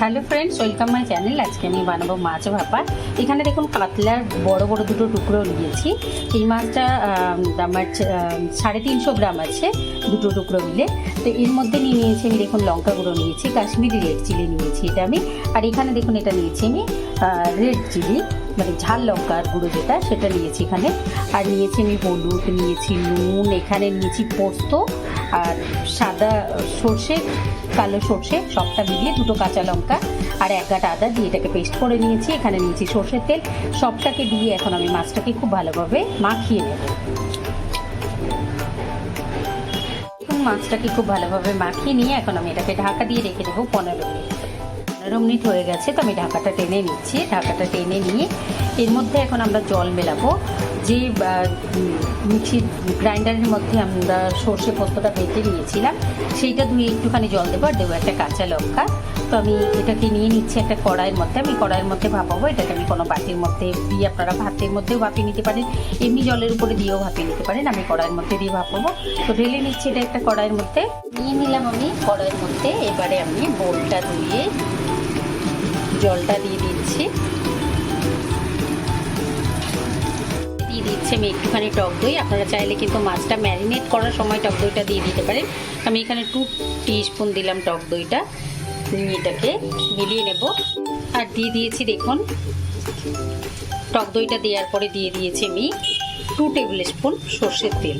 Hello friends, welcome my channel. আজকে আমি বানাবো মাছ ভাপা। এখানে দেখুন কাতলার বড় বড় দুটো টুকরো নিয়েছি। এই মাছটা আমার 350 গ্রাম আছে, দুটো টুকরো মিলে। তো এর মধ্যে নিয়েছি আমি, দেখুন লঙ্কা গুঁড়ো নিয়েছি, কাশ্মীরি রেড চিলি নিয়েছি এটা আমি। আর এখানে দেখুন এটা নিয়েছি আমি রেড চিলি, মানে ঝাল লঙ্কার গুঁড়ো যেটা, সেটা নিয়েছি এখানে। আর নিয়েছি আমি হলুদ, নিয়েছি নুন, এখানে নিয়েছি পোস্ত আর সাদা সর্ষে, কালো সর্ষে, সবটা মিলিয়ে দুটো কাঁচা লঙ্কা আর এক গাঁট আদা দিয়ে এটাকে পেস্ট করে নিয়েছি। এখানে নিয়েছি সর্ষের তেল। সবটাকে দিয়ে এখন আমি মাছটাকে খুব ভালোভাবে মাখিয়ে নেব। মাছটাকে খুব ভালোভাবে মাখিয়ে নিয়ে এখন আমি এটাকে ঢাকা দিয়ে রেখে দেবো 15 মিনিট। 15 মিনিট হয়ে গেছে, তো আমি ঢাকাটা টেনে নিচ্ছি। ঢাকাটা টেনে নিয়ে এর মধ্যে এখন আমরা জল মেলাবো। যে মিক্সির গ্রাইন্ডারের মধ্যে আমরা সর্ষে পোস্তটা বেটে নিয়েছিলাম, সেইটা ধুয়ে একটুখানি জল দেবো আর দেবো একটা কাঁচা লঙ্কা। তো আমি এটাকে নিয়ে নিচ্ছি একটা কড়াইয়ের মধ্যে। আমি কড়াইয়ের মধ্যে ভাপাবো। এটাকে আমি কোনো বাটির মধ্যে দিয়ে, আপনারা ভাতের মধ্যেও ভাপিয়ে নিতে পারেন, এমনি জলের উপরে দিয়েও ভাপিয়ে নিতে পারেন। আমি কড়াইয়ের মধ্যে দিয়ে ভাপাবো। তো ঢেলে নিচ্ছি এটা একটা কড়াইয়ের মধ্যে। নিয়ে নিলাম আমি কড়াইয়ের মধ্যে। এবারে আমি বোলটা ধুয়ে জলটা দিয়ে দিচ্ছি। দিয়ে দিচ্ছি আমি একটুখানি টক দই। আপনারা চাইলে কিন্তু মাছটা ম্যারিনেট করার সময় টক দইটা দিয়ে দিতে পারেন। আমি এখানে 2 টিস্পুন দিলাম টক দইটা। এটাকে মিলিয়ে নেব। আর দিয়ে দিয়েছি, দেখুন টক দইটা দেওয়ার পরে দিয়ে দিয়েছি আমি 2 টেবিল স্পুন সর্ষের তেল।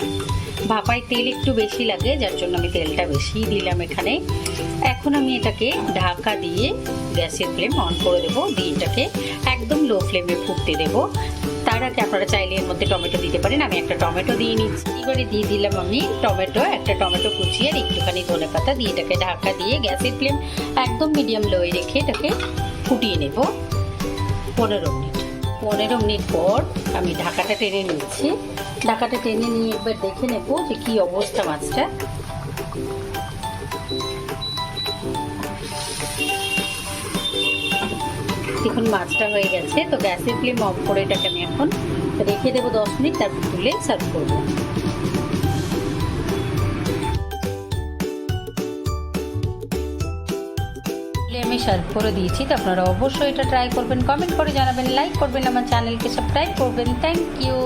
ভাপায় তেল একটু বেশি লাগে, যার জন্য আমি তেলটা বেশি দিলাম এখানে। এখন আমি এটাকে ঢাকা দিয়ে গ্যাসের ফ্লেম অন করে দেবো, দিয়ে এটাকে একদম লো ফ্লেমে ফুটতে দেবো। তার আগে আপনারা চাইলে এর মধ্যে টমেটো দিতে পারেন। আমি একটা টমেটো দিয়ে নিচ্ছি। এবারে দিয়ে দিলাম আমি একটা টমেটো কুচিয়ে আর একটুখানি ধনেপাতা দিয়ে এটাকে ঢাকা দিয়ে গ্যাসের ফ্লেম একদম মিডিয়াম লোয়ে রেখে এটাকে ফুটিয়ে নেব 15 মিনিট। 15 মিনিট পর আমি ঢাকাটা টেনে নিচ্ছি। ঢাকাটা টেনে নিয়ে একবার দেখে নেব যে কী অবস্থা মাছটা। দেখুন মাছটা হয়ে গেছে। তো গ্যাসের ফ্লেম অফ করে এটাকে আমি এখন রেখে দেবো 10 মিনিট, তারপর তুলে সার্ভ করবো। আমি সার্ভ করে দিয়েছি। তো আপনারা অবশ্যই এটা ট্রাই করবেন, কমেন্ট করে জানাবেন, লাইক করবেন, আমার চ্যানেলকে সাবস্ক্রাইব করবেন। Thank you.